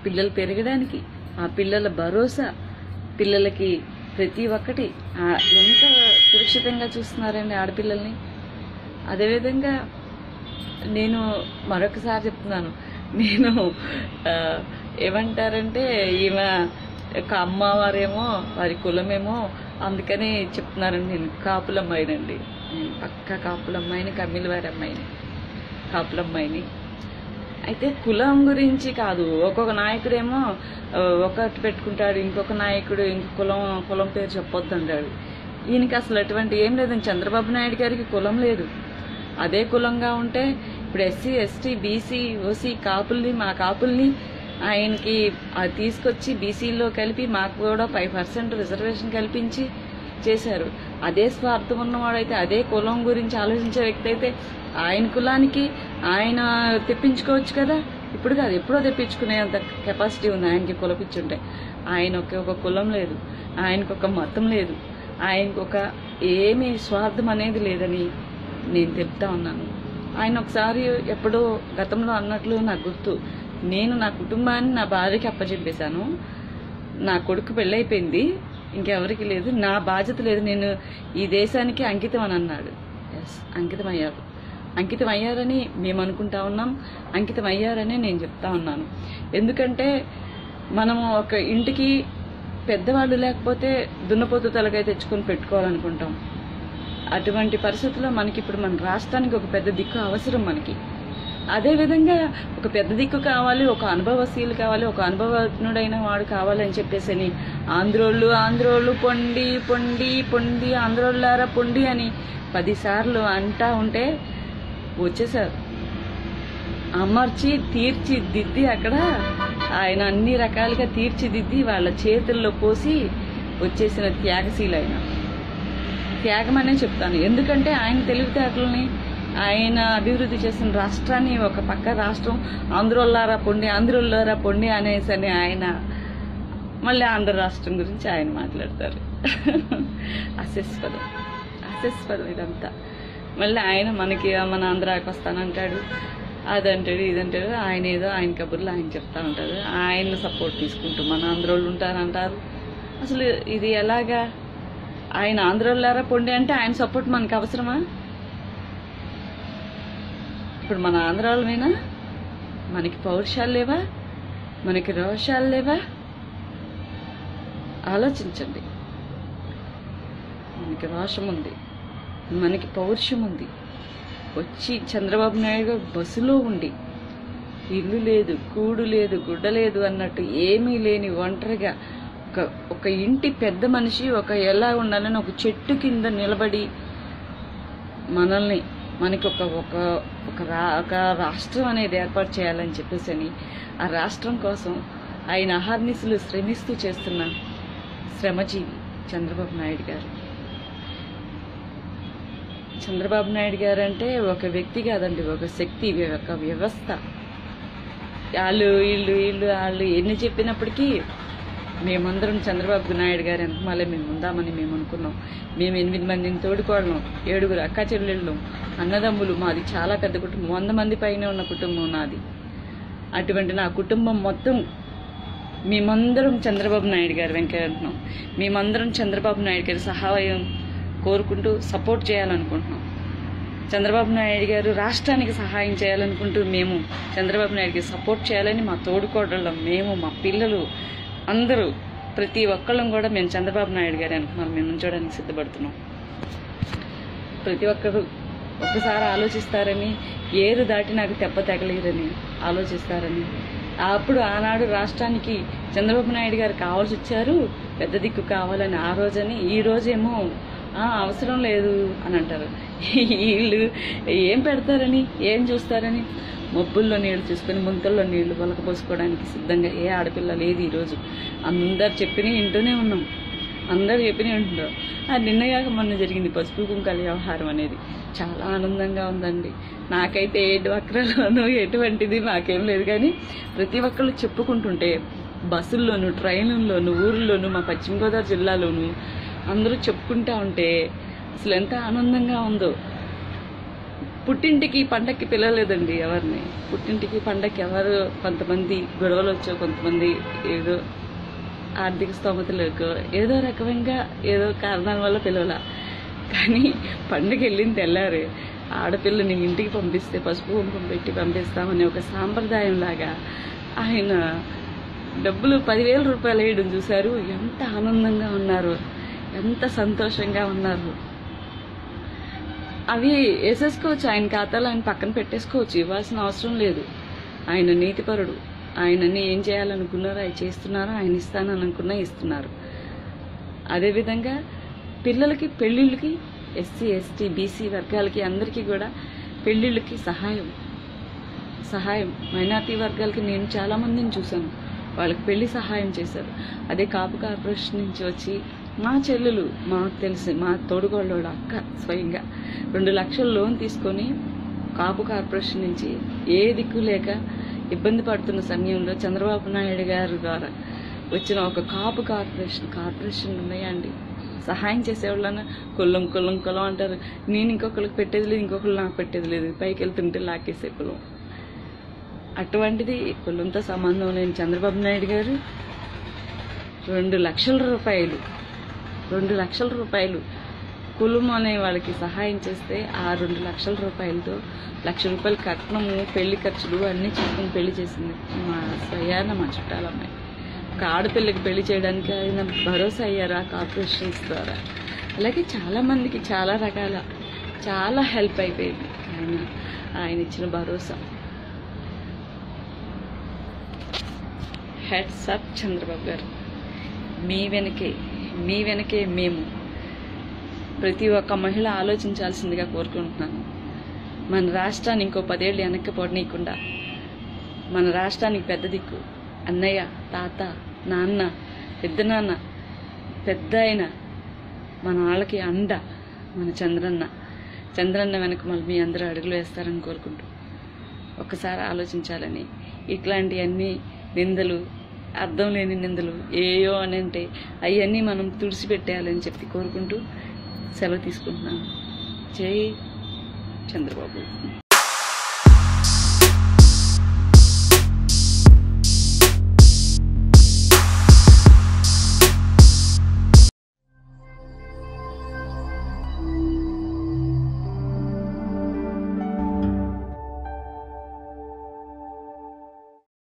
పిల్లలు పెరగడానికి, ఆ పిల్లల భరోసా, పిల్లలకి ప్రతి ఒక్కటి ఎంత సురక్షితంగా చూస్తున్నారండి ఆడపిల్లల్ని. అదేవిధంగా నేను మరొకసారి చెప్తున్నాను, నేను ఏమంటారంటే ఈమె ఒక అమ్మవారేమో వారి కులమేమో అందుకని చెప్తున్నారండి. నేను కాపులమ్మాయినండి, నేను పక్కా కాపులమ్మాయిని, కమ్మిల వారి అమ్మాయిని, కాపులమ్మాయిని. అయితే కులం గురించి కాదు, ఒక్కొక్క నాయకుడేమో ఒకటి పెట్టుకుంటాడు, ఇంకొక నాయకుడు ఇంకో కులం పేరు చెప్పొద్దు అంటాడు. ఈయనకి అసలు అటువంటి ఏం లేదండి. చంద్రబాబు నాయుడు గారికి కులం లేదు. అదే కులంగా ఉంటే ఇప్పుడు ఎస్సీ, ఎస్టీ, బీసీ, ఓసీ కాపుల్ని, మా కాపుల్ని ఆయనకి అది తీసుకొచ్చి బీసీలో కలిపి మాకు కూడా 5% రిజర్వేషన్ కల్పించి చేశారు. అదే స్వార్థం ఉన్నవాడైతే, అదే కులం గురించి ఆలోచించే వ్యక్తి అయితే ఆయన కులానికి ఆయన తెప్పించుకోవచ్చు కదా. ఇప్పుడు కాదు, ఎప్పుడో తెప్పించుకునేంత కెపాసిటీ ఉంది ఆయనకి కులపిచ్చుంటే. ఆయనకి ఒక కులం లేదు, ఆయనకు ఒక మతం లేదు, ఆయనకు ఒక ఏమీ స్వార్థం అనేది లేదని నేను చెప్తా ఉన్నాను. ఆయన ఒకసారి ఎప్పుడో గతంలో అన్నట్లు నాకు గుర్తు, నేను నా కుటుంబాన్ని నా భార్యకి అప్పచెప్పేశాను, నా కొడుకు పెళ్ళైపోయింది, ఇంకెవరికి లేదు, నా బాధ్యత లేదు, నేను ఈ దేశానికి అంకితం అని అన్నాడు. ఎస్, అంకితం అయ్యారు. అంకితం అయ్యారని మేము అనుకుంటా ఉన్నాం, అంకితం అయ్యారని నేను చెప్తా ఉన్నాను. ఎందుకంటే మనము ఒక ఇంటికి పెద్దవాళ్ళు లేకపోతే దున్నపోతు తలకాయ తెచ్చుకొని పెట్టుకోవాలనుకుంటాం. అటువంటి పరిస్థితుల్లో మనకి ఇప్పుడు మన రాష్ట్రానికి ఒక పెద్ద దిక్కు అవసరం మనకి. అదేవిధంగా ఒక పెద్ద దిక్కు కావాలి, ఒక అనుభవశీలు కావాలి, ఒక అనుభవజ్ఞుడైన వాడు కావాలని చెప్పేసి ఆంధ్రోళ్ళు పొండి పొండి పొండి, ఆంధ్రోళ్ళారా పొండి అని 10 సార్లు అంటా ఉంటే వచ్చేసారు. అమర్చి తీర్చిదిద్ది అక్కడ ఆయన అన్ని రకాలుగా తీర్చిదిద్ది వాళ్ళ చేతుల్లో పోసి వచ్చేసిన త్యాగశీలు ఆయన. త్యాగం అనే చెప్తాను. ఎందుకంటే ఆయన తెలివితేటలని, ఆయన అభివృద్ధి చేసిన రాష్ట్రాన్ని, ఒక పక్క రాష్ట్రం ఆంధ్రోళ్ళారా పొండి అనేసి అని ఆయన మళ్ళీ ఆంధ్ర రాష్ట్రం గురించి ఆయన మాట్లాడతారు. అసెస్పదం ఇదంతా. మళ్ళీ ఆయన మనకి మన ఆంధ్రాకి వస్తానంటాడు, అదంటాడు, ఇదంటాడు. ఆయన ఏదో ఆయన కబుర్లు ఆయన చెప్తా ఉంటారు. ఆయన సపోర్ట్ తీసుకుంటూ మన ఆంధ్రోళ్ళు ఉంటారంటారు. అసలు ఇది ఎలాగా? ఆయన ఆంధ్రోళ్ళారా పొండి అంటే ఆయన సపోర్ట్ మనకు అవసరమా? ఇప్పుడు మన ఆంధ్రాలమైనా మనకి పౌరుషాలు లేవా? మనకి రోషాలు లేవా? ఆలోచించండి. మనకి రోషం ఉంది, మనకి పౌరుషం ఉంది. వచ్చి చంద్రబాబు నాయుడు గారు బస్సులో ఉండి ఇల్లు లేదు, కూడు లేదు, గుడ్డ లేదు అన్నట్టు ఏమీ లేని ఒంటరిగా ఒక ఇంటి పెద్ద మనిషి ఎలా ఉండాలని ఒక చెట్టు కింద నిలబడి మనకి ఒక రాష్ట్రం అనేది ఏర్పాటు చేయాలని చెప్పేసి ఆ రాష్ట్రం కోసం ఆయన అహర్నిశలు శ్రమిస్తూ చేస్తున్న శ్రమజీవి చంద్రబాబు నాయుడు గారు. చంద్రబాబు నాయుడు గారు అంటే ఒక వ్యక్తి కాదండి, ఒక శక్తి, ఒక వ్యవస్థ. వాళ్ళు ఎన్ని చెప్పినప్పటికీ మేమందరం చంద్రబాబు నాయుడు గారు వెనకమాలే మేము ఉందామని మేము అనుకున్నాం. మేము 8 మందిని తోడుకోవడం, 7 అక్క చెల్లెళ్ళు, అన్నదమ్ములు. మాది చాలా పెద్ద కుటుంబం, 100 మంది పైన ఉన్న కుటుంబం నాది. అటువంటి నా కుటుంబం మొత్తం మేమందరం చంద్రబాబు నాయుడు గారు వెంకయ్యంటున్నాం. మేమందరం చంద్రబాబు నాయుడు గారి సహాయం కోరుకుంటూ సపోర్ట్ చేయాలనుకుంటున్నాం. చంద్రబాబు నాయుడు గారు రాష్ట్రానికి సహాయం చేయాలనుకుంటూ మేము చంద్రబాబు నాయుడుకి సపోర్ట్ చేయాలని మా తోడుకోవడం, మేము, మా పిల్లలు అందరూ, ప్రతి ఒక్కళ్ళం కూడా మేము చంద్రబాబు నాయుడు గారు అనుకున్నాం, మేము ఉంచడానికి సిద్ధపడుతున్నాం. ప్రతి ఒక్కరు ఒక్కసారి ఆలోచిస్తారని, ఏరు దాటి నాకు తెప్ప తెగలేరని ఆలోచిస్తారని. అప్పుడు ఆనాడు రాష్ట్రానికి చంద్రబాబు నాయుడు గారు కావాల్సి వచ్చారు, పెద్ద దిక్కు కావాలని ఆ రోజని. ఈ రోజేమో అవసరం లేదు అని అంటారు. వీళ్ళు ఏం పెడతారని, ఏం చూస్తారని మబ్బుల్లో నీళ్లు చూసుకొని ముంతల్లో నీళ్లు పొలకపోసుకోవడానికి సిద్ధంగా ఏ ఆడపిల్ల లేదు ఈరోజు. అందరు చెప్పినవి వింటూనే ఉన్నాం, అందరూ చెప్పినవి వింటున్నారు. నిన్నగాక మొన్న జరిగింది పసుపు కుంకాల వ్యవహారం అనేది చాలా ఆనందంగా ఉందండి. నాకైతే ఏ డ్వాక్రాలోనూ ఎటువంటిది నాకేం లేదు, కానీ ప్రతి ఒక్కళ్ళు చెప్పుకుంటుంటే బస్సుల్లోనూ, ట్రైన్లలోనూ, ఊర్లోనూ, మా పశ్చిమ గోదావరి జిల్లాలోనూ అందరూ చెప్పుకుంటా ఉంటే అసలు ఎంత ఆనందంగా ఉందో. పుట్టింటికి పండక్కి పిలవలేదండి ఎవరిని. పుట్టింటికి పండక్కి ఎవరు, కొంతమంది గొడవలు వచ్చో, కొంతమంది ఏదో ఆర్థిక స్తోమతలకు ఏదో రకంగా ఏదో కారణాల వల్ల పిలవలా. కానీ పండుగ వెళ్ళిన తెల్లారు ఆడపిల్లని ఇంటికి పంపిస్తే పసుపు కుంకుమ పెట్టి పంపిస్తామని ఒక సాంప్రదాయం లాగా ఆయన డబ్బులు 10,000 రూపాయలు వేయడం చూశారు. ఎంత ఆనందంగా ఉన్నారు, ఎంత సంతోషంగా ఉన్నారు. అవి వేసేసుకోవచ్చు, ఆయన ఖాతాలో ఆయన పక్కన పెట్టేసుకోవచ్చు, ఇవ్వాల్సిన అవసరం లేదు. ఆయన నీతిపరుడు. ఆయనని ఏం చేయాలనుకున్నారో అవి చేస్తున్నారు, ఆయన ఇస్తానని అనుకున్నా ఇస్తున్నారు. అదేవిధంగా పిల్లలకి పెళ్ళిళ్ళకి, ఎస్సీ ఎస్టీ బీసీ వర్గాలకి అందరికీ కూడా పెళ్ళిళ్ళకి సహాయం. మైనార్టీ వర్గాలకి నేను చాలామందిని చూశాను, వాళ్ళకి పెళ్లి సహాయం చేశారు. అదే కాపు కార్పొరేషన్ నుంచి వచ్చి మా చెల్లెలు, మాకు తెలిసి మా తోడుగోళ్ళ అక్క స్వయంగా 2 లక్షల లోన్ తీసుకొని కాపు కార్పొరేషన్ నుంచి ఏ దిక్కు లేక ఇబ్బంది పడుతున్న సమయంలో చంద్రబాబు నాయుడు గారి ద్వారా వచ్చిన ఒక కాపు కార్పొరేషన్ ఉన్నాయండి. సహాయం చేసేవాళ్ళన్నా కులం అంటారు. నేను ఇంకొకరికి పెట్టేది లేదు, ఇంకొకరు నాకు పెట్టేది లేదు, పైకి వెళ్తుంటే లాకేసే కులం. అటువంటిది కులంతో సంబంధం లేని చంద్రబాబు నాయుడు గారు 2 లక్షల రూపాయలు కులం అనే వాళ్ళకి సహాయం చేస్తే ఆ 2 లక్షల రూపాయలతో 1,00,000 రూపాయలు కట్నము, పెళ్లి ఖర్చులు అన్నీ చూసుకుని పెళ్లి చేసింది మా స్వయాన మా చుట్టాలమ్మాయి. ఒక ఆడపిల్లకి పెళ్లి చేయడానికి ఆయన భరోసా అయ్యారు ఆ కార్పొరేషన్స్ ద్వారా. అలాగే చాలామందికి చాలా రకాల చాలా హెల్ప్ అయిపోయింది ఆయన ఇచ్చిన భరోసా. హెడ్స్ అప్ చంద్రబాబు గారు, మీ వెనకే మేము. ప్రతి ఒక్క మహిళ ఆలోచించాల్సిందిగా కోరుకుంటున్నాను. మన రాష్ట్రాన్ని ఇంకో 10 ఏళ్ళు వెనక్కి పోనీయకుండా, మన రాష్ట్రానికి పెద్ద దిక్కు అన్నయ్య, తాత, నాన్న, పెద్దనాన్న, పెద్ద ఆయన, మన వాళ్ళకి అండ మన చంద్రన్న వెనక మళ్ళీ మీ అందరూ అడుగులు వేస్తారని కోరుకుంటూ ఒక్కసారి ఆలోచించాలని, ఇట్లాంటివన్నీ నిందలు, అర్థం లేని నిందలు ఏయో అని అంటే అవన్నీ మనం తుడిచిపెట్టేయాలని చెప్పి కోరుకుంటూ సెలవు తీసుకుంటున్నాను. జై చంద్రబాబు.